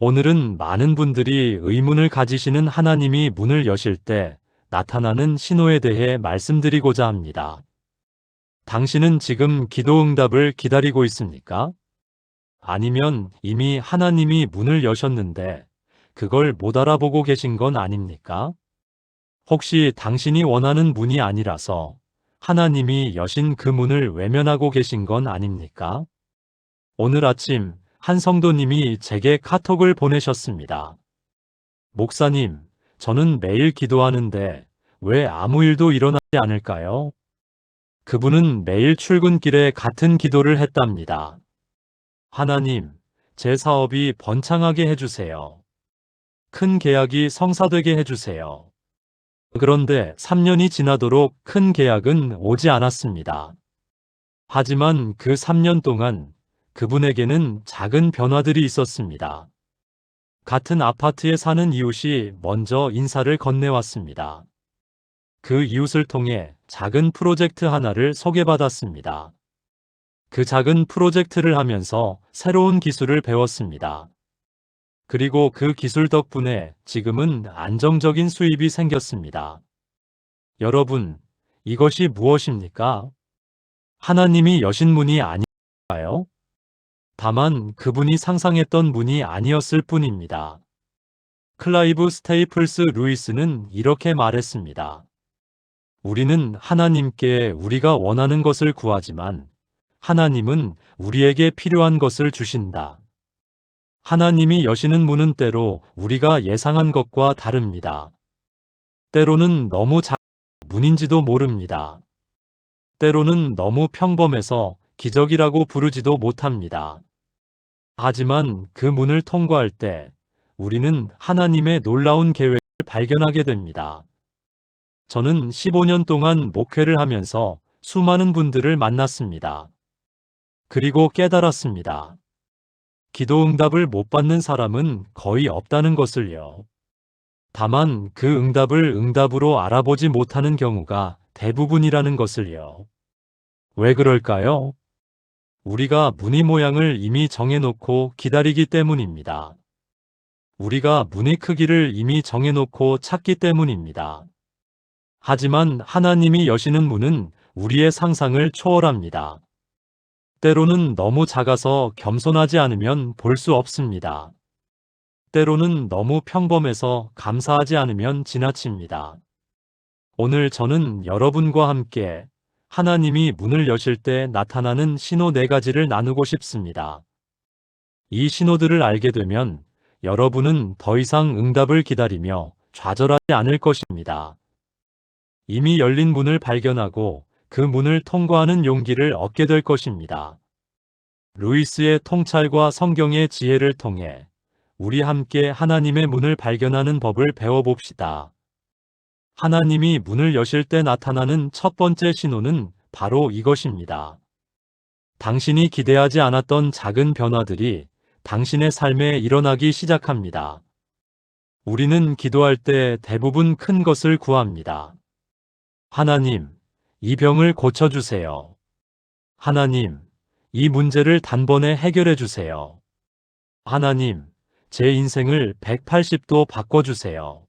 오늘은 많은 분들이 의문을 가지시는 하나님이 문을 여실 때 나타나는 신호에 대해 말씀드리고자 합니다. 당신은 지금 기도 응답을 기다리고 있습니까? 아니면 이미 하나님이 문을 여셨는데 그걸 못 알아보고 계신 건 아닙니까? 혹시 당신이 원하는 문이 아니라서 하나님이 여신 그 문을 외면하고 계신 건 아닙니까? 오늘 아침 한 성도님이 제게 카톡을 보내셨습니다. 목사님, 저는 매일 기도하는데 왜 아무 일도 일어나지 않을까요? 그분은 매일 출근길에 같은 기도를 했답니다. 하나님, 제 사업이 번창하게 해주세요. 큰 계약이 성사되게 해주세요. 그런데 3년이 지나도록 큰 계약은 오지 않았습니다. 하지만 그 3년 동안 그분에게는 작은 변화들이 있었습니다. 같은 아파트에 사는 이웃이 먼저 인사를 건네왔습니다. 그 이웃을 통해 작은 프로젝트 하나를 소개받았습니다. 그 작은 프로젝트를 하면서 새로운 기술을 배웠습니다. 그리고 그 기술 덕분에 지금은 안정적인 수입이 생겼습니다. 여러분, 이것이 무엇입니까? 하나님이 여신 문이 아닐까요? 다만 그분이 상상했던 문이 아니었을 뿐입니다. 클라이브 스테이플스 루이스는 이렇게 말했습니다. 우리는 하나님께 우리가 원하는 것을 구하지만 하나님은 우리에게 필요한 것을 주신다. 하나님이 여시는 문은 때로 우리가 예상한 것과 다릅니다. 때로는 너무 작은 문인지도 모릅니다. 때로는 너무 평범해서 기적이라고 부르지도 못합니다. 하지만 그 문을 통과할 때 우리는 하나님의 놀라운 계획을 발견하게 됩니다. 저는 15년 동안 목회를 하면서 수많은 분들을 만났습니다. 그리고 깨달았습니다. 기도 응답을 못 받는 사람은 거의 없다는 것을요. 다만 그 응답을 응답으로 알아보지 못하는 경우가 대부분이라는 것을요. 왜 그럴까요? 우리가 문의 모양을 이미 정해놓고 기다리기 때문입니다. 우리가 문의 크기를 이미 정해놓고 찾기 때문입니다. 하지만 하나님이 여시는 문은 우리의 상상을 초월합니다. 때로는 너무 작아서 겸손하지 않으면 볼 수 없습니다. 때로는 너무 평범해서 감사하지 않으면 지나칩니다. 오늘 저는 여러분과 함께 하나님이 문을 여실 때 나타나는 신호 4가지를 나누고 싶습니다. 이 신호들을 알게 되면 여러분은 더 이상 응답을 기다리며 좌절하지 않을 것입니다. 이미 열린 문을 발견하고 그 문을 통과하는 용기를 얻게 될 것입니다. 루이스의 통찰과 성경의 지혜를 통해 우리 함께 하나님의 문을 발견하는 법을 배워봅시다. 하나님이 문을 여실 때 나타나는 첫 번째 신호는 바로 이것입니다. 당신이 기대하지 않았던 작은 변화들이 당신의 삶에 일어나기 시작합니다. 우리는 기도할 때 대부분 큰 것을 구합니다. 하나님, 이 병을 고쳐주세요. 하나님, 이 문제를 단번에 해결해 주세요. 하나님, 제 인생을 180도 바꿔주세요.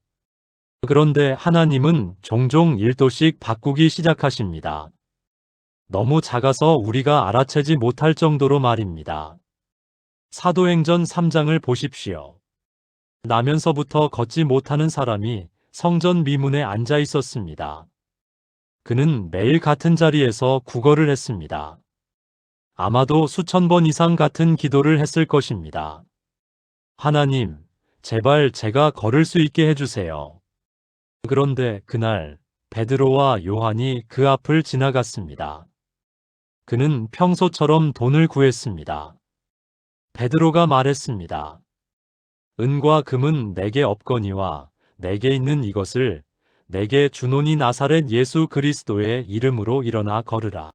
그런데 하나님은 종종 1도씩 바꾸기 시작하십니다. 너무 작아서 우리가 알아채지 못할 정도로 말입니다. 사도행전 3장을 보십시오. 나면서부터 걷지 못하는 사람이 성전 미문에 앉아 있었습니다. 그는 매일 같은 자리에서 구걸을 했습니다. 아마도 수천 번 이상 같은 기도를 했을 것입니다. 하나님, 제발 제가 걸을 수 있게 해주세요. 그런데 그날 베드로와 요한이 그 앞을 지나갔습니다. 그는 평소처럼 돈을 구했습니다. 베드로가 말했습니다. 은과 금은 내게 없거니와 내게 있는 이것을 내게 주노니 나사렛 예수 그리스도의 이름으로 일어나 걸으라.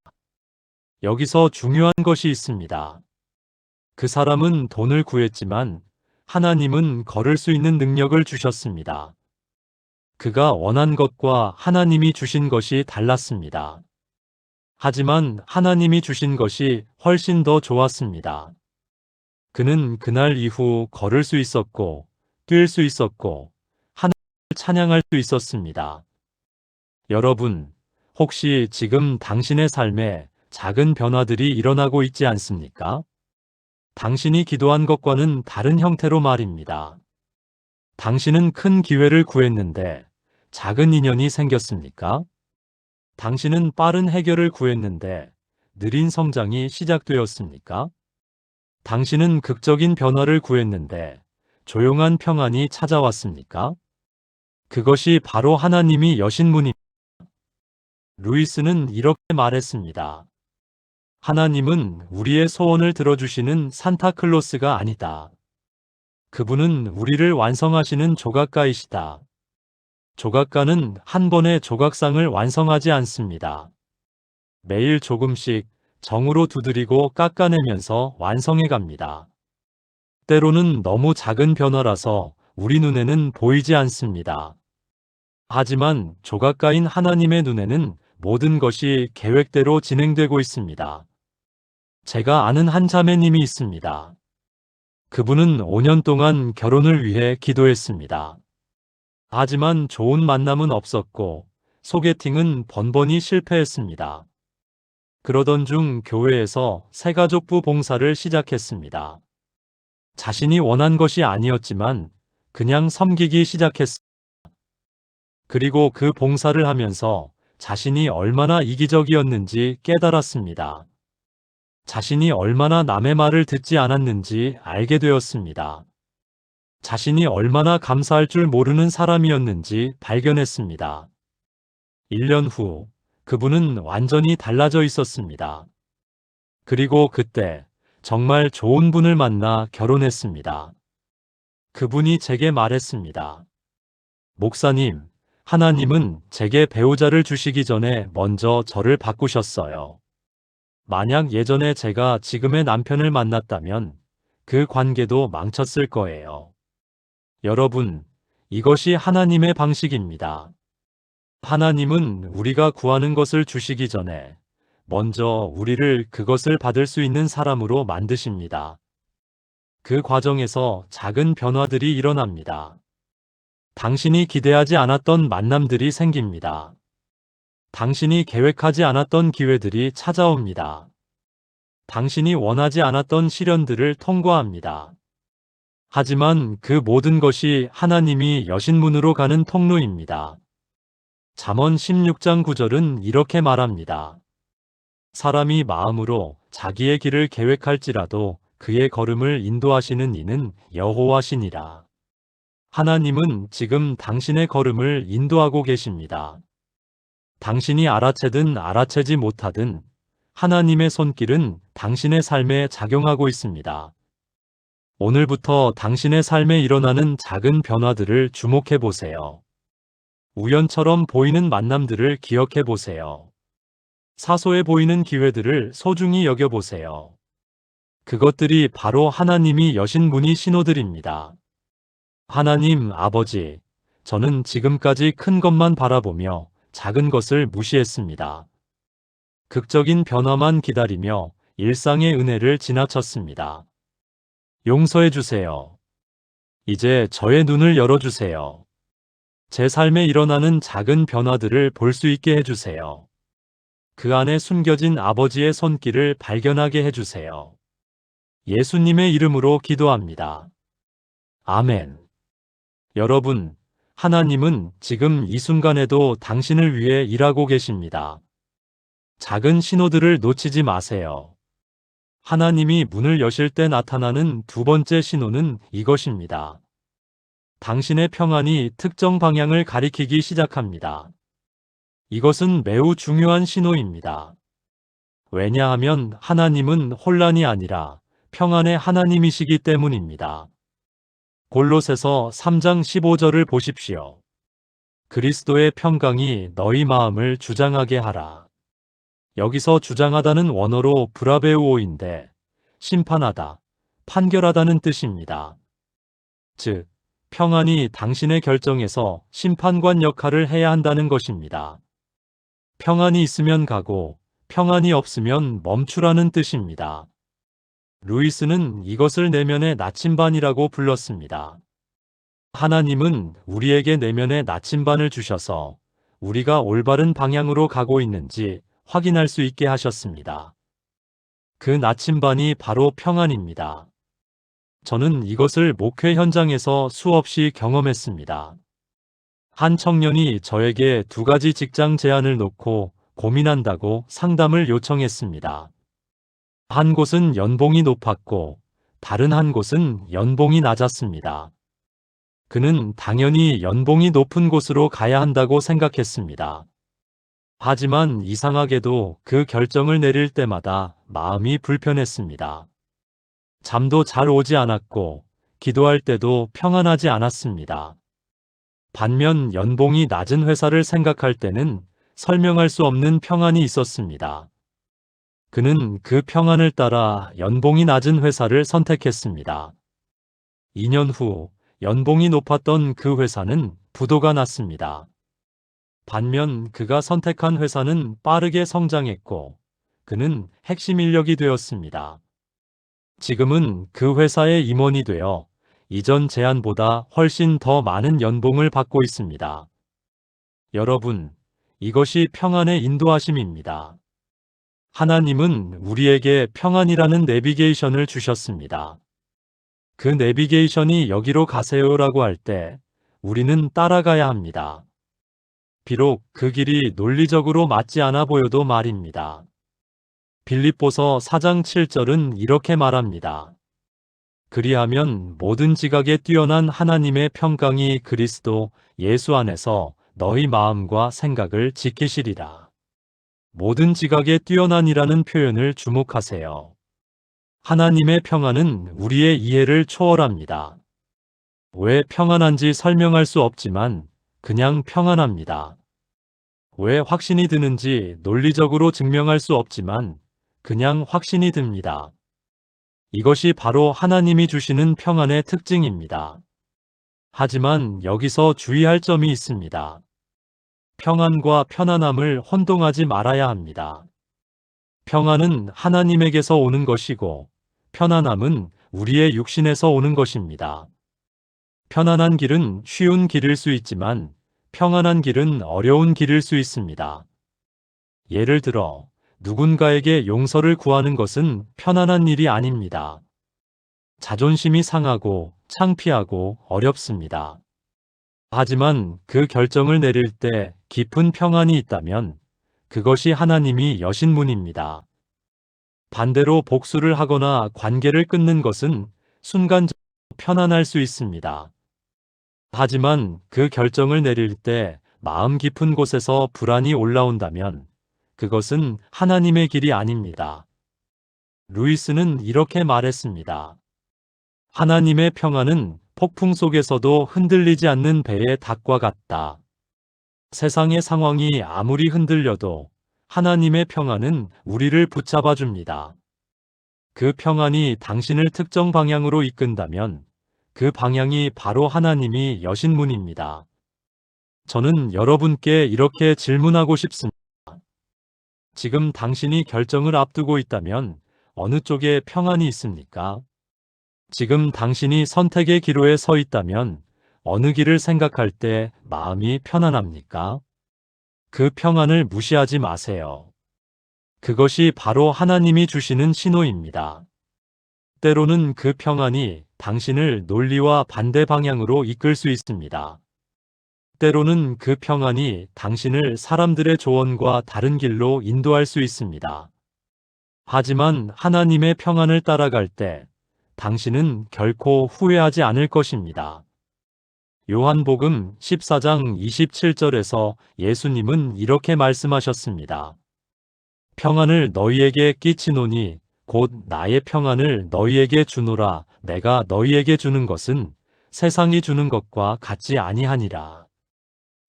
여기서 중요한 것이 있습니다. 그 사람은 돈을 구했지만 하나님은 걸을 수 있는 능력을 주셨습니다. 그가 원한 것과 하나님이 주신 것이 달랐습니다. 하지만 하나님이 주신 것이 훨씬 더 좋았습니다. 그는 그날 이후 걸을 수 있었고, 뛸 수 있었고, 하나님을 찬양할 수 있었습니다. 여러분, 혹시 지금 당신의 삶에 작은 변화들이 일어나고 있지 않습니까? 당신이 기도한 것과는 다른 형태로 말입니다. 당신은 큰 기회를 구했는데 작은 인연이 생겼습니까? 당신은 빠른 해결을 구했는데 느린 성장이 시작되었습니까? 당신은 극적인 변화를 구했는데 조용한 평안이 찾아왔습니까? 그것이 바로 하나님이 여신 문입니다. 루이스는 이렇게 말했습니다. 하나님은 우리의 소원을 들어주시는 산타클로스가 아니다. 그분은 우리를 완성하시는 조각가이시다. 조각가는 한 번에 조각상을 완성하지 않습니다. 매일 조금씩 정으로 두드리고 깎아내면서 완성해 갑니다. 때로는 너무 작은 변화라서 우리 눈에는 보이지 않습니다. 하지만 조각가인 하나님의 눈에는 모든 것이 계획대로 진행되고 있습니다. 제가 아는 한 자매님이 있습니다. 그분은 5년 동안 결혼을 위해 기도했습니다. 하지만 좋은 만남은 없었고 소개팅은 번번이 실패했습니다. 그러던 중 교회에서 새가족부 봉사를 시작했습니다. 자신이 원한 것이 아니었지만 그냥 섬기기 시작했습니다. 그리고 그 봉사를 하면서 자신이 얼마나 이기적이었는지 깨달았습니다. 자신이 얼마나 남의 말을 듣지 않았는지 알게 되었습니다. 자신이 얼마나 감사할 줄 모르는 사람이었는지 발견했습니다. 1년 후, 그분은 완전히 달라져 있었습니다. 그리고 그때 정말 좋은 분을 만나 결혼했습니다. 그분이 제게 말했습니다. 목사님, 하나님은 제게 배우자를 주시기 전에 먼저 저를 바꾸셨어요. 만약 예전에 제가 지금의 남편을 만났다면 그 관계도 망쳤을 거예요. 여러분, 이것이 하나님의 방식입니다. 하나님은 우리가 구하는 것을 주시기 전에 먼저 우리를 그것을 받을 수 있는 사람으로 만드십니다. 그 과정에서 작은 변화들이 일어납니다. 당신이 기대하지 않았던 만남들이 생깁니다. 당신이 계획하지 않았던 기회들이 찾아옵니다. 당신이 원하지 않았던 시련들을 통과합니다. 하지만 그 모든 것이 하나님이 여신문으로 가는 통로입니다. 잠언 16장 9절은 이렇게 말합니다. 사람이 마음으로 자기의 길을 계획할지라도 그의 걸음을 인도하시는 이는 여호와시니라. 하나님은 지금 당신의 걸음을 인도하고 계십니다. 당신이 알아채든 알아채지 못하든 하나님의 손길은 당신의 삶에 작용하고 있습니다. 오늘부터 당신의 삶에 일어나는 작은 변화들을 주목해 보세요. 우연처럼 보이는 만남들을 기억해 보세요. 사소해 보이는 기회들을 소중히 여겨보세요. 그것들이 바로 하나님이 여신 문의 신호들입니다. 하나님 아버지, 저는 지금까지 큰 것만 바라보며 작은 것을 무시했습니다. 극적인 변화만 기다리며 일상의 은혜를 지나쳤습니다. 용서해 주세요. 이제 저의 눈을 열어주세요. 제 삶에 일어나는 작은 변화들을 볼 수 있게 해주세요. 그 안에 숨겨진 아버지의 손길을 발견하게 해주세요. 예수님의 이름으로 기도합니다. 아멘. 여러분, 하나님은 지금 이 순간에도 당신을 위해 일하고 계십니다. 작은 신호들을 놓치지 마세요. 하나님이 문을 여실 때 나타나는 두 번째 신호는 이것입니다. 당신의 평안이 특정 방향을 가리키기 시작합니다. 이것은 매우 중요한 신호입니다. 왜냐하면 하나님은 혼란이 아니라 평안의 하나님이시기 때문입니다. 골로새서 3장 15절을 보십시오. 그리스도의 평강이 너희 마음을 주장하게 하라. 여기서 주장하다는 원어로 브라베우오인데 심판하다, 판결하다는 뜻입니다. 즉, 평안이 당신의 결정에서 심판관 역할을 해야 한다는 것입니다. 평안이 있으면 가고 평안이 없으면 멈추라는 뜻입니다. 루이스는 이것을 내면의 나침반이라고 불렀습니다. 하나님은 우리에게 내면의 나침반을 주셔서 우리가 올바른 방향으로 가고 있는지 확인할 수 있게 하셨습니다. 그 나침반이 바로 평안입니다. 저는 이것을 목회 현장에서 수없이 경험했습니다. 한 청년이 저에게 두 가지 직장 제안을 놓고 고민한다고 상담을 요청했습니다. 한 곳은 연봉이 높았고 다른 한 곳은 연봉이 낮았습니다. 그는 당연히 연봉이 높은 곳으로 가야 한다고 생각했습니다. 하지만 이상하게도 그 결정을 내릴 때마다 마음이 불편했습니다. 잠도 잘 오지 않았고 기도할 때도 평안하지 않았습니다. 반면 연봉이 낮은 회사를 생각할 때는 설명할 수 없는 평안이 있었습니다. 그는 그 평안을 따라 연봉이 낮은 회사를 선택했습니다. 2년 후 연봉이 높았던 그 회사는 부도가 났습니다. 반면 그가 선택한 회사는 빠르게 성장했고 그는 핵심 인력이 되었습니다. 지금은 그 회사의 임원이 되어 이전 제안보다 훨씬 더 많은 연봉을 받고 있습니다. 여러분, 이것이 평안의 인도하심입니다. 하나님은 우리에게 평안이라는 내비게이션을 주셨습니다. 그 내비게이션이 여기로 가세요라고 할 때 우리는 따라가야 합니다. 비록 그 길이 논리적으로 맞지 않아 보여도 말입니다. 빌립보서 4장 7절은 이렇게 말합니다. 그리하면 모든 지각에 뛰어난 하나님의 평강이 그리스도 예수 안에서 너희 마음과 생각을 지키시리라. 모든 지각에 뛰어난이라는 표현을 주목하세요. 하나님의 평안은 우리의 이해를 초월합니다. 왜 평안한지 설명할 수 없지만 그냥 평안합니다. 왜 확신이 드는지 논리적으로 증명할 수 없지만 그냥 확신이 듭니다. 이것이 바로 하나님이 주시는 평안의 특징입니다. 하지만 여기서 주의할 점이 있습니다. 평안과 편안함을 혼동하지 말아야 합니다. 평안은 하나님에게서 오는 것이고 편안함은 우리의 육신에서 오는 것입니다. 편안한 길은 쉬운 길일 수 있지만 평안한 길은 어려운 길일 수 있습니다. 예를 들어 누군가에게 용서를 구하는 것은 편안한 일이 아닙니다. 자존심이 상하고 창피하고 어렵습니다. 하지만 그 결정을 내릴 때 깊은 평안이 있다면 그것이 하나님이 여신 문입니다. 반대로 복수를 하거나 관계를 끊는 것은 순간적으로 편안할 수 있습니다. 하지만 그 결정을 내릴 때 마음 깊은 곳에서 불안이 올라온다면 그것은 하나님의 길이 아닙니다. 루이스는 이렇게 말했습니다. 하나님의 평안은 폭풍 속에서도 흔들리지 않는 배의 닭과 같다. 세상의 상황이 아무리 흔들려도 하나님의 평안은 우리를 붙잡아 줍니다. 그 평안이 당신을 특정 방향으로 이끈다면 그 방향이 바로 하나님이 여신 문입니다. 저는 여러분께 이렇게 질문하고 싶습니다. 지금 당신이 결정을 앞두고 있다면 어느 쪽에 평안이 있습니까? 지금 당신이 선택의 기로에 서 있다면 어느 길을 생각할 때 마음이 편안합니까? 그 평안을 무시하지 마세요. 그것이 바로 하나님이 주시는 신호입니다. 때로는 그 평안이 당신을 논리와 반대 방향으로 이끌 수 있습니다. 때로는 그 평안이 당신을 사람들의 조언과 다른 길로 인도할 수 있습니다. 하지만 하나님의 평안을 따라갈 때 당신은 결코 후회하지 않을 것입니다. 요한복음 14장 27절에서 예수님은 이렇게 말씀하셨습니다. 평안을 너희에게 끼치노니 곧 나의 평안을 너희에게 주노라. 내가 너희에게 주는 것은 세상이 주는 것과 같지 아니하니라.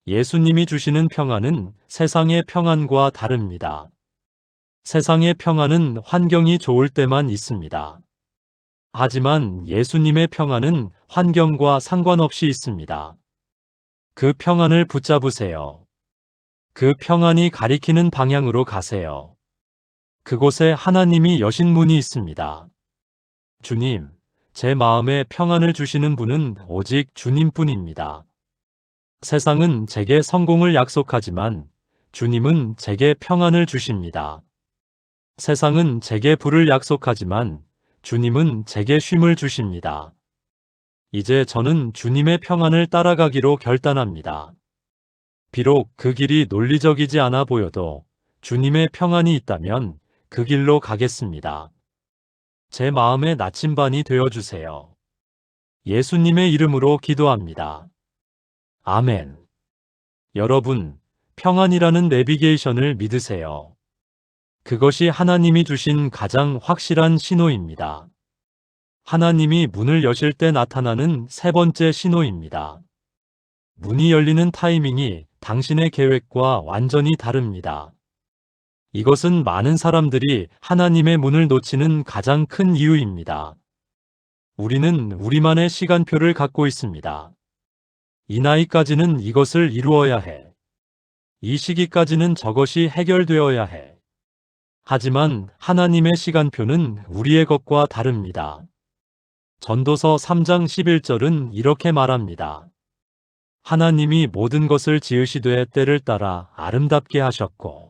예수님이 주시는 평안은 세상의 평안과 다릅니다. 세상의 평안은 환경이 좋을 때만 있습니다. 하지만 예수님의 평안은 환경과 상관없이 있습니다. 그 평안을 붙잡으세요. 그 평안이 가리키는 방향으로 가세요. 그곳에 하나님이 여신 문이 있습니다. 주님, 제 마음에 평안을 주시는 분은 오직 주님뿐입니다. 세상은 제게 성공을 약속하지만 주님은 제게 평안을 주십니다. 세상은 제게 부를 약속하지만 주님은 제게 쉼을 주십니다. 이제 저는 주님의 평안을 따라가기로 결단합니다. 비록 그 길이 논리적이지 않아 보여도 주님의 평안이 있다면 그 길로 가겠습니다. 제 마음의 나침반이 되어주세요. 예수님의 이름으로 기도합니다. 아멘. 여러분, 평안이라는 내비게이션을 믿으세요. 그것이 하나님이 주신 가장 확실한 신호입니다. 하나님이 문을 여실 때 나타나는 세 번째 신호입니다. 문이 열리는 타이밍이 당신의 계획과 완전히 다릅니다. 이것은 많은 사람들이 하나님의 문을 놓치는 가장 큰 이유입니다. 우리는 우리만의 시간표를 갖고 있습니다. 이 나이까지는 이것을 이루어야 해. 이 시기까지는 저것이 해결되어야 해. 하지만 하나님의 시간표는 우리의 것과 다릅니다. 전도서 3장 11절은 이렇게 말합니다. 하나님이 모든 것을 지으시되 때를 따라 아름답게 하셨고,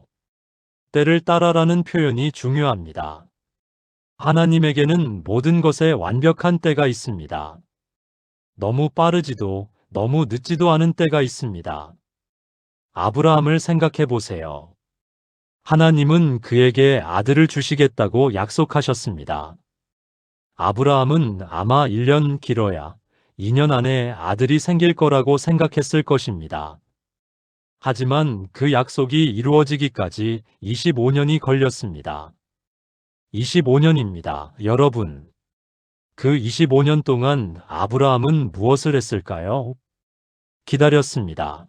때를 따라라는 표현이 중요합니다. 하나님에게는 모든 것에 완벽한 때가 있습니다. 너무 빠르지도 너무 늦지도 않은 때가 있습니다. 아브라함을 생각해 보세요. 하나님은 그에게 아들을 주시겠다고 약속하셨습니다. 아브라함은 아마 1년 길어야 2년 안에 아들이 생길 거라고 생각했을 것입니다. 하지만 그 약속이 이루어지기까지 25년이 걸렸습니다. 25년입니다, 여러분. 그 25년 동안 아브라함은 무엇을 했을까요? 기다렸습니다.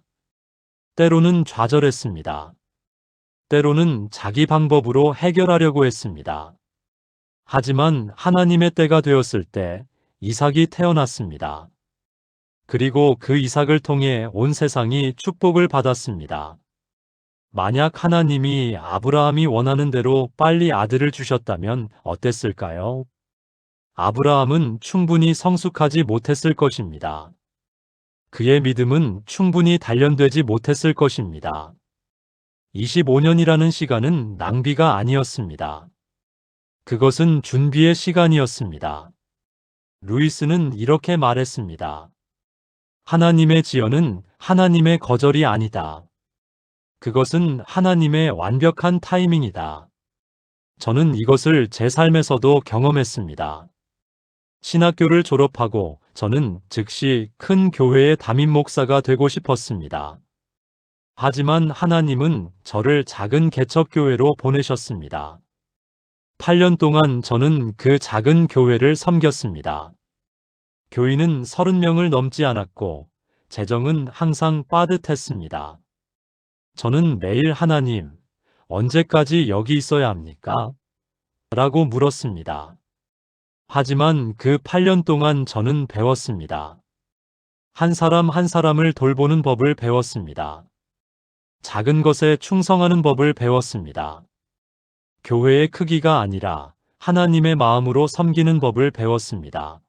때로는 좌절했습니다. 때로는 자기 방법으로 해결하려고 했습니다. 하지만 하나님의 때가 되었을 때 이삭이 태어났습니다. 그리고 그 이삭을 통해 온 세상이 축복을 받았습니다. 만약 하나님이 아브라함이 원하는 대로 빨리 아들을 주셨다면 어땠을까요? 아브라함은 충분히 성숙하지 못했을 것입니다. 그의 믿음은 충분히 단련되지 못했을 것입니다. 25년이라는 시간은 낭비가 아니었습니다. 그것은 준비의 시간이었습니다. 루이스는 이렇게 말했습니다. 하나님의 지연은 하나님의 거절이 아니다. 그것은 하나님의 완벽한 타이밍이다. 저는 이것을 제 삶에서도 경험했습니다. 신학교를 졸업하고 저는 즉시 큰 교회의 담임 목사가 되고 싶었습니다. 하지만 하나님은 저를 작은 개척교회로 보내셨습니다. 8년 동안 저는 그 작은 교회를 섬겼습니다. 교인은 30명을 넘지 않았고 재정은 항상 빠듯했습니다. 저는 매일 하나님, 언제까지 여기 있어야 합니까? 라고 물었습니다. 하지만 그 8년 동안 저는 배웠습니다. 한 사람 한 사람을 돌보는 법을 배웠습니다. 작은 것에 충성하는 법을 배웠습니다. 교회의 크기가 아니라 하나님의 마음으로 섬기는 법을 배웠습니다.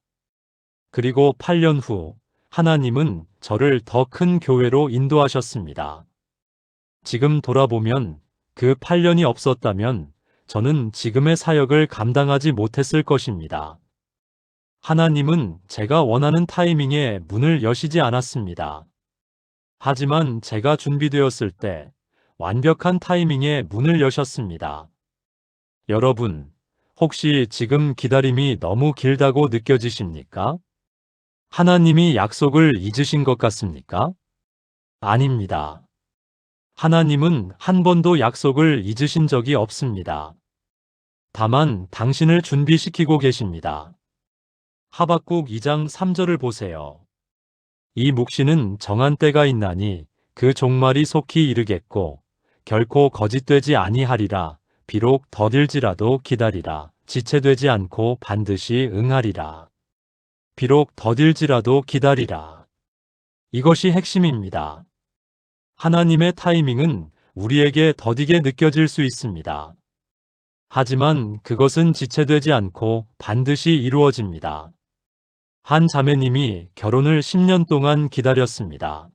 그리고 8년 후 하나님은 저를 더 큰 교회로 인도하셨습니다. 지금 돌아보면 그 8년이 없었다면 저는 지금의 사역을 감당하지 못했을 것입니다. 하나님은 제가 원하는 타이밍에 문을 여시지 않았습니다. 하지만 제가 준비되었을 때 완벽한 타이밍에 문을 여셨습니다. 여러분, 혹시 지금 기다림이 너무 길다고 느껴지십니까? 하나님이 약속을 잊으신 것 같습니까? 아닙니다. 하나님은 한 번도 약속을 잊으신 적이 없습니다. 다만 당신을 준비시키고 계십니다. 하박국 2장 3절을 보세요. 이 묵시는 정한 때가 있나니 그 종말이 속히 이르겠고 결코 거짓되지 아니하리라. 비록 더딜지라도 기다리라. 지체되지 않고 반드시 응하리라. 비록 더딜지라도 기다리라. 이것이 핵심입니다. 하나님의 타이밍은 우리에게 더디게 느껴질 수 있습니다. 하지만 그것은 지체되지 않고 반드시 이루어집니다. 한 자매님이 결혼을 10년 동안 기다렸습니다.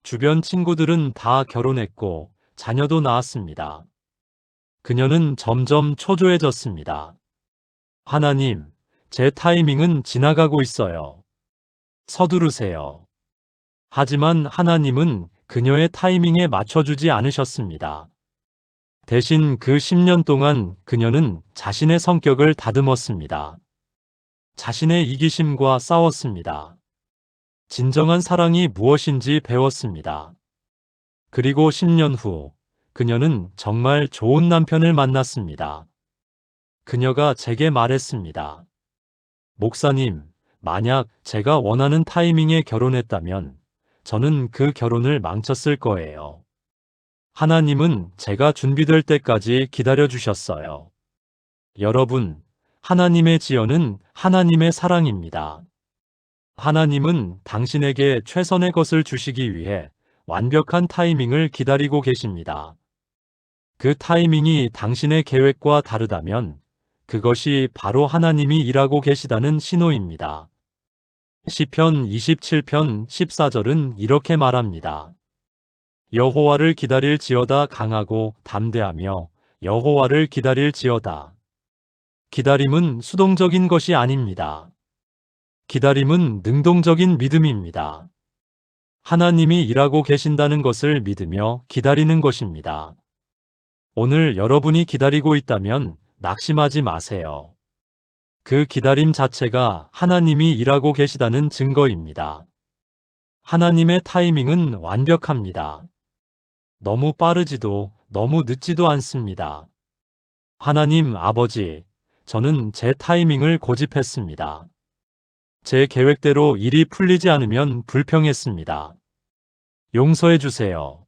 주변 친구들은 다 결혼했고 자녀도 낳았습니다. 그녀는 점점 초조해졌습니다. 하나님, 제 타이밍은 지나가고 있어요. 서두르세요. 하지만 하나님은 그녀의 타이밍에 맞춰주지 않으셨습니다. 대신 그 10년 동안 그녀는 자신의 성격을 다듬었습니다. 자신의 이기심과 싸웠습니다. 진정한 사랑이 무엇인지 배웠습니다. 그리고 10년 후, 그녀는 정말 좋은 남편을 만났습니다. 그녀가 제게 말했습니다. 목사님, 만약 제가 원하는 타이밍에 결혼했다면 저는 그 결혼을 망쳤을 거예요. 하나님은 제가 준비될 때까지 기다려주셨어요. 여러분, 하나님의 지연은 하나님의 사랑입니다. 하나님은 당신에게 최선의 것을 주시기 위해 완벽한 타이밍을 기다리고 계십니다. 그 타이밍이 당신의 계획과 다르다면 그것이 바로 하나님이 일하고 계시다는 신호입니다. 시편 27편 14절은 이렇게 말합니다. 여호와를 기다릴지어다 강하고 담대하며 여호와를 기다릴지어다. 기다림은 수동적인 것이 아닙니다. 기다림은 능동적인 믿음입니다. 하나님이 일하고 계신다는 것을 믿으며 기다리는 것입니다. 오늘 여러분이 기다리고 있다면 낙심하지 마세요. 그 기다림 자체가 하나님이 일하고 계시다는 증거입니다. 하나님의 타이밍은 완벽합니다. 너무 빠르지도 너무 늦지도 않습니다. 하나님 아버지, 저는 제 타이밍을 고집했습니다. 제 계획대로 일이 풀리지 않으면 불평했습니다. 용서해 주세요.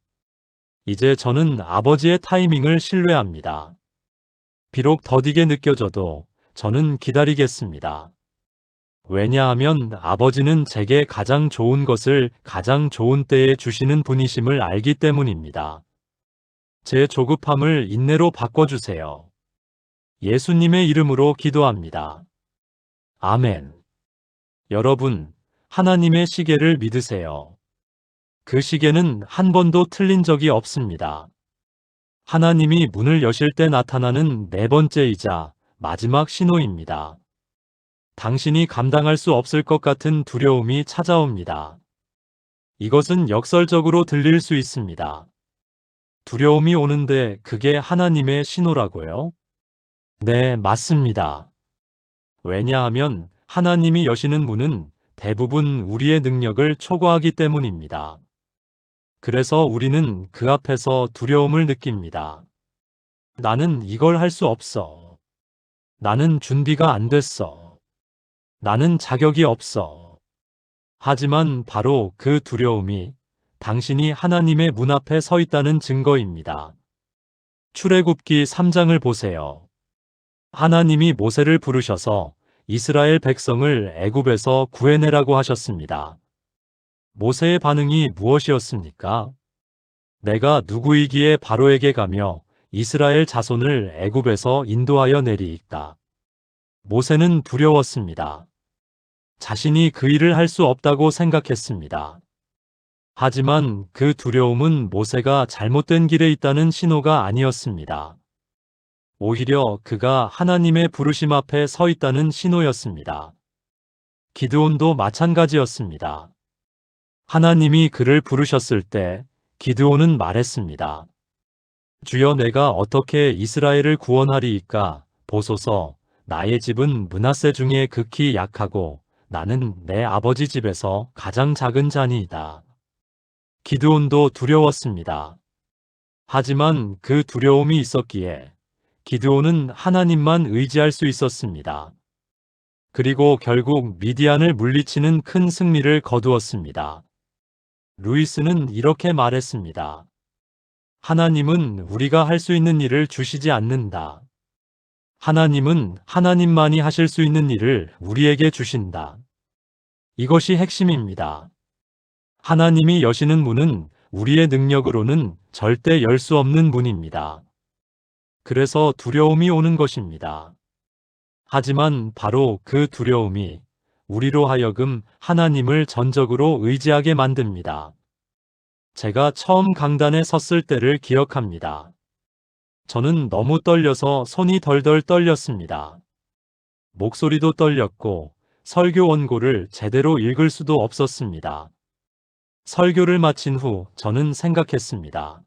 이제 저는 아버지의 타이밍을 신뢰합니다. 비록 더디게 느껴져도 저는 기다리겠습니다. 왜냐하면 아버지는 제게 가장 좋은 것을 가장 좋은 때에 주시는 분이심을 알기 때문입니다. 제 조급함을 인내로 바꿔주세요. 예수님의 이름으로 기도합니다. 아멘. 여러분, 하나님의 시계를 믿으세요. 그 시계는 한 번도 틀린 적이 없습니다. 하나님이 문을 여실 때 나타나는 네 번째이자 마지막 신호입니다. 당신이 감당할 수 없을 것 같은 두려움이 찾아옵니다. 이것은 역설적으로 들릴 수 있습니다. 두려움이 오는데 그게 하나님의 신호라고요? 네, 맞습니다. 왜냐하면 하나님이 여시는 문은 대부분 우리의 능력을 초과하기 때문입니다. 그래서 우리는 그 앞에서 두려움을 느낍니다. 나는 이걸 할 수 없어. 나는 준비가 안 됐어. 나는 자격이 없어. 하지만 바로 그 두려움이 당신이 하나님의 문 앞에 서 있다는 증거입니다. 출애굽기 3장을 보세요. 하나님이 모세를 부르셔서 이스라엘 백성을 애굽에서 구해내라고 하셨습니다. 모세의 반응이 무엇이었습니까? 내가 누구이기에 바로에게 가며 이스라엘 자손을 애굽에서 인도하여 내리이까. 모세는 두려웠습니다. 자신이 그 일을 할 수 없다고 생각했습니다. 하지만 그 두려움은 모세가 잘못된 길에 있다는 신호가 아니었습니다. 오히려 그가 하나님의 부르심 앞에 서 있다는 신호였습니다. 기드온도 마찬가지였습니다. 하나님이 그를 부르셨을 때 기드온은 말했습니다. 주여, 내가 어떻게 이스라엘을 구원하리이까? 보소서, 나의 집은 므낫세 중에 극히 약하고 나는 내 아버지 집에서 가장 작은 자니이다. 기드온도 두려웠습니다. 하지만 그 두려움이 있었기에 기드온은 하나님만 의지할 수 있었습니다. 그리고 결국 미디안을 물리치는 큰 승리를 거두었습니다. 루이스는 이렇게 말했습니다. 하나님은 우리가 할 수 있는 일을 주시지 않는다. 하나님은 하나님만이 하실 수 있는 일을 우리에게 주신다. 이것이 핵심입니다. 하나님이 여시는 문은 우리의 능력으로는 절대 열 수 없는 문입니다. 그래서 두려움이 오는 것입니다. 하지만 바로 그 두려움이 우리로 하여금 하나님을 전적으로 의지하게 만듭니다. 제가 처음 강단에 섰을 때를 기억합니다. 저는 너무 떨려서 손이 덜덜 떨렸습니다. 목소리도 떨렸고 설교 원고를 제대로 읽을 수도 없었습니다. 설교를 마친 후 저는 생각했습니다.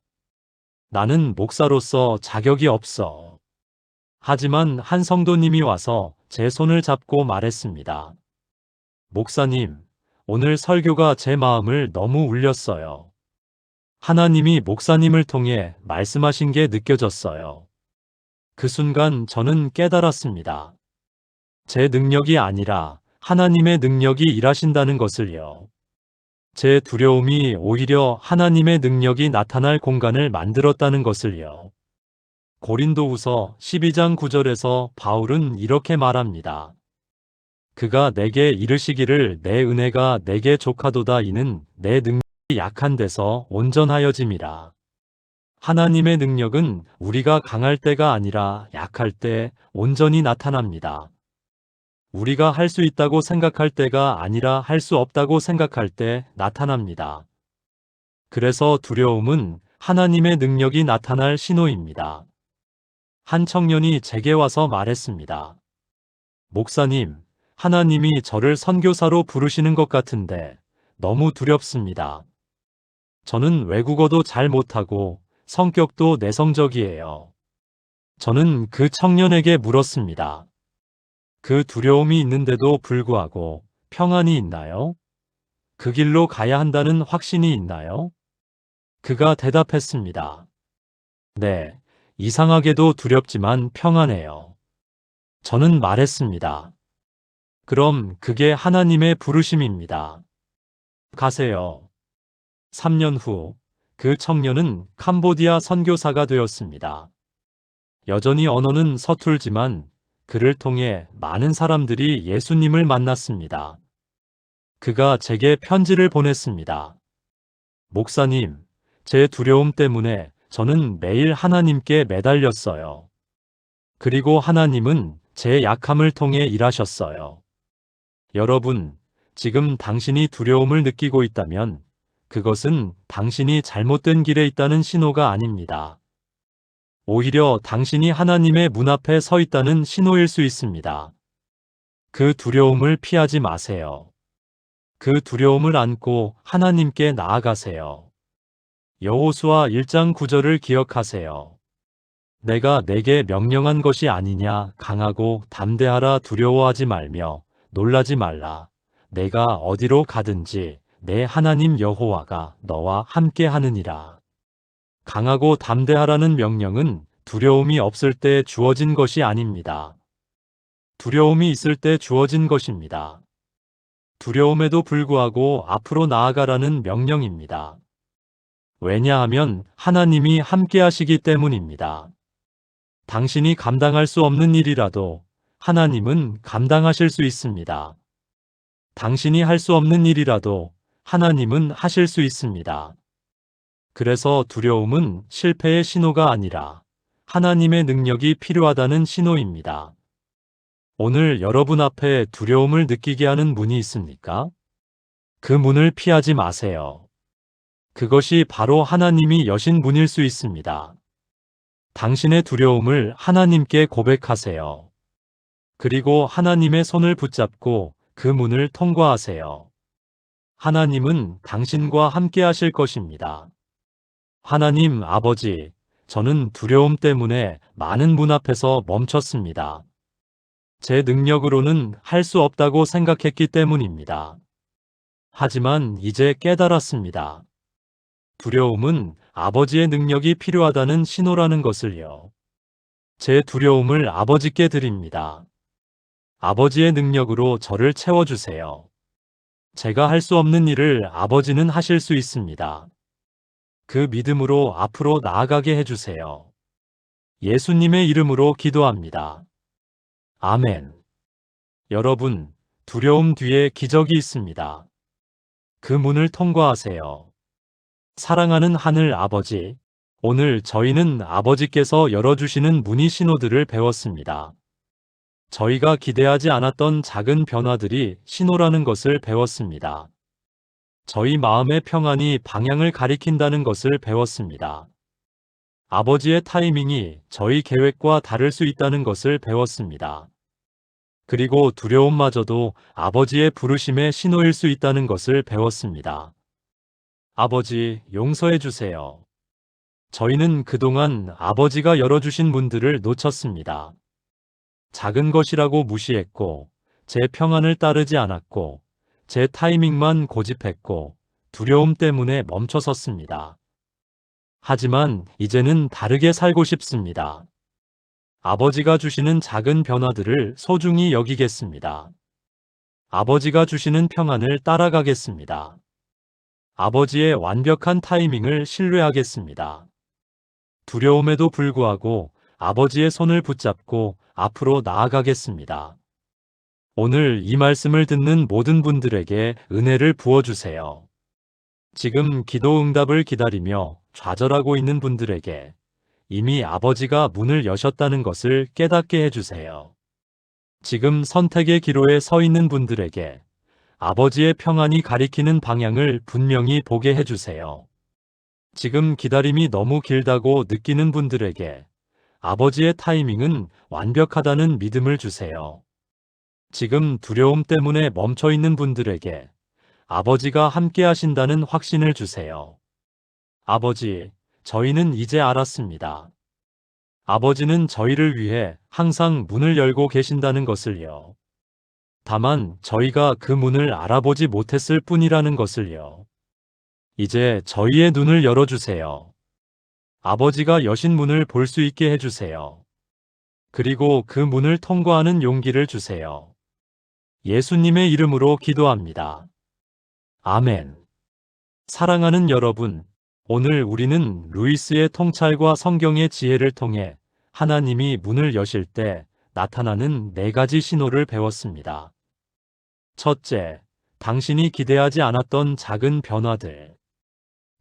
나는 목사로서 자격이 없어. 하지만 한 성도님이 와서 제 손을 잡고 말했습니다. 목사님, 오늘 설교가 제 마음을 너무 울렸어요. 하나님이 목사님을 통해 말씀하신 게 느껴졌어요. 그 순간 저는 깨달았습니다. 제 능력이 아니라 하나님의 능력이 일하신다는 것을요. 제 두려움이 오히려 하나님의 능력이 나타날 공간을 만들었다는 것을요. 고린도후서 12장 9절에서 바울은 이렇게 말합니다. 그가 내게 이르시기를 내 은혜가 내게 족하도다. 이는 내 능력이 약한 데서 온전하여짐이라. 하나님의 능력은 우리가 강할 때가 아니라 약할 때 온전히 나타납니다. 우리가 할 수 있다고 생각할 때가 아니라 할 수 없다고 생각할 때 나타납니다. 그래서 두려움은 하나님의 능력이 나타날 신호입니다. 한 청년이 제게 와서 말했습니다. 목사님, 하나님이 저를 선교사로 부르시는 것 같은데 너무 두렵습니다. 저는 외국어도 잘 못하고 성격도 내성적이에요. 저는 그 청년에게 물었습니다. 그 두려움이 있는데도 불구하고 평안이 있나요? 그 길로 가야 한다는 확신이 있나요? 그가 대답했습니다. 네, 이상하게도 두렵지만 평안해요. 저는 말했습니다. 그럼 그게 하나님의 부르심입니다. 가세요. 3년 후, 그 청년은 캄보디아 선교사가 되었습니다. 여전히 언어는 서툴지만 그를 통해 많은 사람들이 예수님을 만났습니다. 그가 제게 편지를 보냈습니다. 목사님, 제 두려움 때문에 저는 매일 하나님께 매달렸어요. 그리고 하나님은 제 약함을 통해 일하셨어요. 여러분, 지금 당신이 두려움을 느끼고 있다면 그것은 당신이 잘못된 길에 있다는 신호가 아닙니다. 오히려 당신이 하나님의 문 앞에 서 있다는 신호일 수 있습니다. 그 두려움을 피하지 마세요. 그 두려움을 안고 하나님께 나아가세요. 여호수아 1장 9절을 기억하세요. 내가 내게 명령한 것이 아니냐. 강하고 담대하라. 두려워하지 말며 놀라지 말라. 내가 어디로 가든지 내 하나님 여호와가 너와 함께 하느니라. 강하고 담대하라는 명령은 두려움이 없을 때 주어진 것이 아닙니다. 두려움이 있을 때 주어진 것입니다. 두려움에도 불구하고 앞으로 나아가라는 명령입니다. 왜냐하면 하나님이 함께 하시기 때문입니다. 당신이 감당할 수 없는 일이라도 하나님은 감당하실 수 있습니다. 당신이 할 수 없는 일이라도 하나님은 하실 수 있습니다. 그래서 두려움은 실패의 신호가 아니라 하나님의 능력이 필요하다는 신호입니다. 오늘 여러분 앞에 두려움을 느끼게 하는 문이 있습니까? 그 문을 피하지 마세요. 그것이 바로 하나님이 여신 문일 수 있습니다. 당신의 두려움을 하나님께 고백하세요. 그리고 하나님의 손을 붙잡고 그 문을 통과하세요. 하나님은 당신과 함께 하실 것입니다. 하나님 아버지, 저는 두려움 때문에 많은 문 앞에서 멈췄습니다. 제 능력으로는 할 수 없다고 생각했기 때문입니다. 하지만 이제 깨달았습니다. 두려움은 아버지의 능력이 필요하다는 신호라는 것을요. 제 두려움을 아버지께 드립니다. 아버지의 능력으로 저를 채워주세요. 제가 할 수 없는 일을 아버지는 하실 수 있습니다. 그 믿음으로 앞으로 나아가게 해주세요. 예수님의 이름으로 기도합니다. 아멘. 여러분, 두려움 뒤에 기적이 있습니다. 그 문을 통과하세요. 사랑하는 하늘 아버지, 오늘 저희는 아버지께서 열어주시는 문의 신호들을 배웠습니다. 저희가 기대하지 않았던 작은 변화들이 신호라는 것을 배웠습니다. 저희 마음의 평안이 방향을 가리킨다는 것을 배웠습니다. 아버지의 타이밍이 저희 계획과 다를 수 있다는 것을 배웠습니다. 그리고 두려움마저도 아버지의 부르심의 신호일 수 있다는 것을 배웠습니다. 아버지, 용서해 주세요. 저희는 그동안 아버지가 열어주신 문들을 놓쳤습니다. 작은 것이라고 무시했고, 제 평안을 따르지 않았고, 제 타이밍만 고집했고, 두려움 때문에 멈춰섰습니다. 하지만 이제는 다르게 살고 싶습니다. 아버지가 주시는 작은 변화들을 소중히 여기겠습니다. 아버지가 주시는 평안을 따라가겠습니다. 아버지의 완벽한 타이밍을 신뢰하겠습니다. 두려움에도 불구하고 아버지의 손을 붙잡고 앞으로 나아가겠습니다. 오늘 이 말씀을 듣는 모든 분들에게 은혜를 부어주세요. 지금 기도 응답을 기다리며 좌절하고 있는 분들에게 이미 아버지가 문을 여셨다는 것을 깨닫게 해주세요. 지금 선택의 기로에 서 있는 분들에게 아버지의 평안이 가리키는 방향을 분명히 보게 해주세요. 지금 기다림이 너무 길다고 느끼는 분들에게 아버지의 타이밍은 완벽하다는 믿음을 주세요. 지금 두려움 때문에 멈춰 있는 분들에게 아버지가 함께 하신다는 확신을 주세요. 아버지, 저희는 이제 알았습니다. 아버지는 저희를 위해 항상 문을 열고 계신다는 것을요. 다만 저희가 그 문을 알아보지 못했을 뿐이라는 것을요. 이제 저희의 눈을 열어주세요. 아버지가 여신 문을 볼 수 있게 해주세요. 그리고 그 문을 통과하는 용기를 주세요. 예수님의 이름으로 기도합니다. 아멘. 사랑하는 여러분, 오늘 우리는 루이스의 통찰과 성경의 지혜를 통해 하나님이 문을 여실 때 나타나는 4가지 신호를 배웠습니다. 첫째, 당신이 기대하지 않았던 작은 변화들.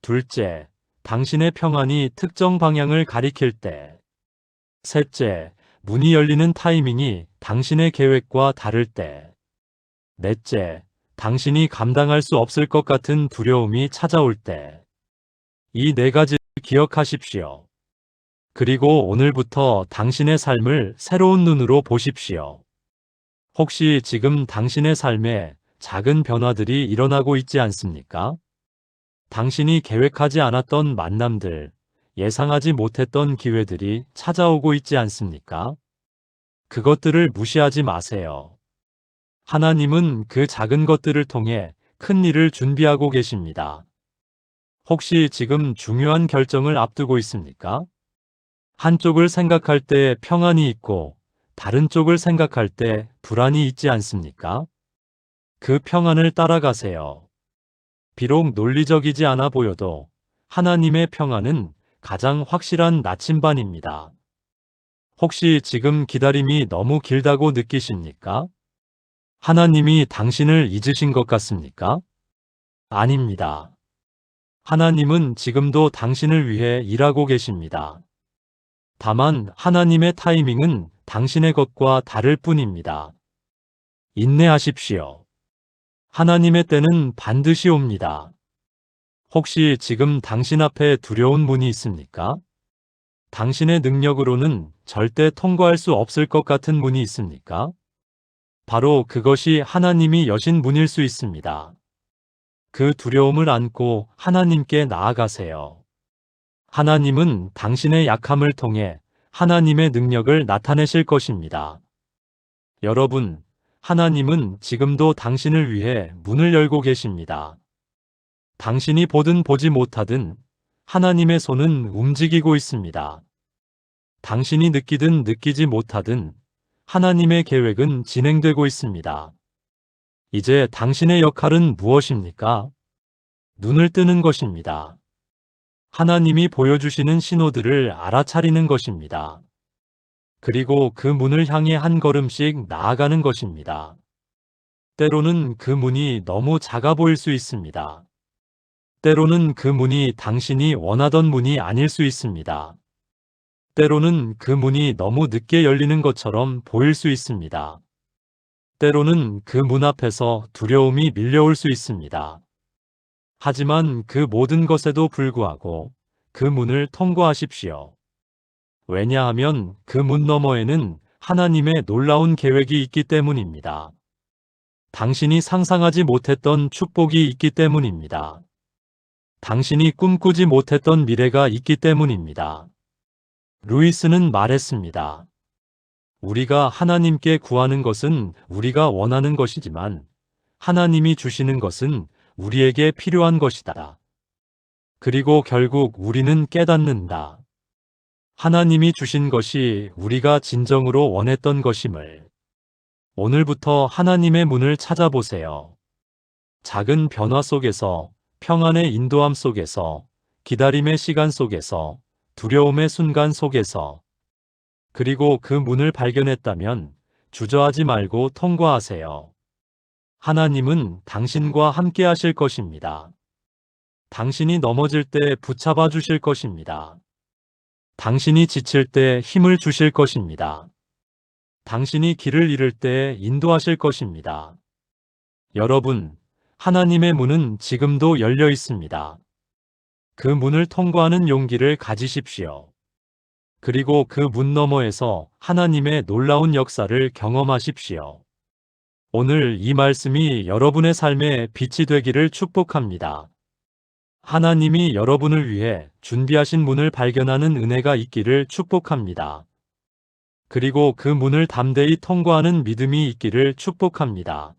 둘째, 당신의 평안이 특정 방향을 가리킬 때. 셋째, 문이 열리는 타이밍이 당신의 계획과 다를 때. 넷째, 당신이 감당할 수 없을 것 같은 두려움이 찾아올 때. 이 4가지를 기억하십시오. 그리고 오늘부터 당신의 삶을 새로운 눈으로 보십시오. 혹시 지금 당신의 삶에 작은 변화들이 일어나고 있지 않습니까? 당신이 계획하지 않았던 만남들, 예상하지 못했던 기회들이 찾아오고 있지 않습니까? 그것들을 무시하지 마세요. 하나님은 그 작은 것들을 통해 큰 일을 준비하고 계십니다. 혹시 지금 중요한 결정을 앞두고 있습니까? 한쪽을 생각할 때 평안이 있고 다른 쪽을 생각할 때 불안이 있지 않습니까? 그 평안을 따라가세요. 비록 논리적이지 않아 보여도 하나님의 평안은 가장 확실한 나침반입니다. 혹시 지금 기다림이 너무 길다고 느끼십니까? 하나님이 당신을 잊으신 것 같습니까? 아닙니다. 하나님은 지금도 당신을 위해 일하고 계십니다. 다만 하나님의 타이밍은 당신의 것과 다를 뿐입니다. 인내하십시오. 하나님의 때는 반드시 옵니다. 혹시 지금 당신 앞에 두려운 문이 있습니까? 당신의 능력으로는 절대 통과할 수 없을 것 같은 문이 있습니까? 바로 그것이 하나님이 여신 문일 수 있습니다. 그 두려움을 안고 하나님께 나아가세요. 하나님은 당신의 약함을 통해 하나님의 능력을 나타내실 것입니다. 여러분, 하나님은 지금도 당신을 위해 문을 열고 계십니다. 당신이 보든 보지 못하든 하나님의 손은 움직이고 있습니다. 당신이 느끼든 느끼지 못하든 하나님의 계획은 진행되고 있습니다. 이제 당신의 역할은 무엇입니까? 눈을 뜨는 것입니다. 하나님이 보여주시는 신호들을 알아차리는 것입니다. 그리고 그 문을 향해 한 걸음씩 나아가는 것입니다. 때로는 그 문이 너무 작아 보일 수 있습니다. 때로는 그 문이 당신이 원하던 문이 아닐 수 있습니다. 때로는 그 문이 너무 늦게 열리는 것처럼 보일 수 있습니다. 때로는 그 문 앞에서 두려움이 밀려올 수 있습니다. 하지만 그 모든 것에도 불구하고 그 문을 통과하십시오. 왜냐하면 그 문 너머에는 하나님의 놀라운 계획이 있기 때문입니다. 당신이 상상하지 못했던 축복이 있기 때문입니다. 당신이 꿈꾸지 못했던 미래가 있기 때문입니다. 루이스는 말했습니다. 우리가 하나님께 구하는 것은 우리가 원하는 것이지만 하나님이 주시는 것은 우리에게 필요한 것이다. 그리고 결국 우리는 깨닫는다. 하나님이 주신 것이 우리가 진정으로 원했던 것임을. 오늘부터 하나님의 문을 찾아보세요. 작은 변화 속에서, 평안의 인도함 속에서, 기다림의 시간 속에서, 두려움의 순간 속에서. 그리고 그 문을 발견했다면 주저하지 말고 통과하세요. 하나님은 당신과 함께 하실 것입니다. 당신이 넘어질 때 붙잡아 주실 것입니다. 당신이 지칠 때 힘을 주실 것입니다. 당신이 길을 잃을 때 인도하실 것입니다. 여러분, 하나님의 문은 지금도 열려 있습니다. 그 문을 통과하는 용기를 가지십시오. 그리고 그 문 너머에서 하나님의 놀라운 역사를 경험하십시오. 오늘 이 말씀이 여러분의 삶에 빛이 되기를 축복합니다. 하나님이 여러분을 위해 준비하신 문을 발견하는 은혜가 있기를 축복합니다. 그리고 그 문을 담대히 통과하는 믿음이 있기를 축복합니다.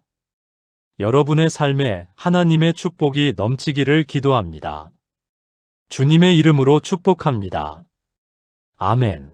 여러분의 삶에 하나님의 축복이 넘치기를 기도합니다. 주님의 이름으로 축복합니다. 아멘.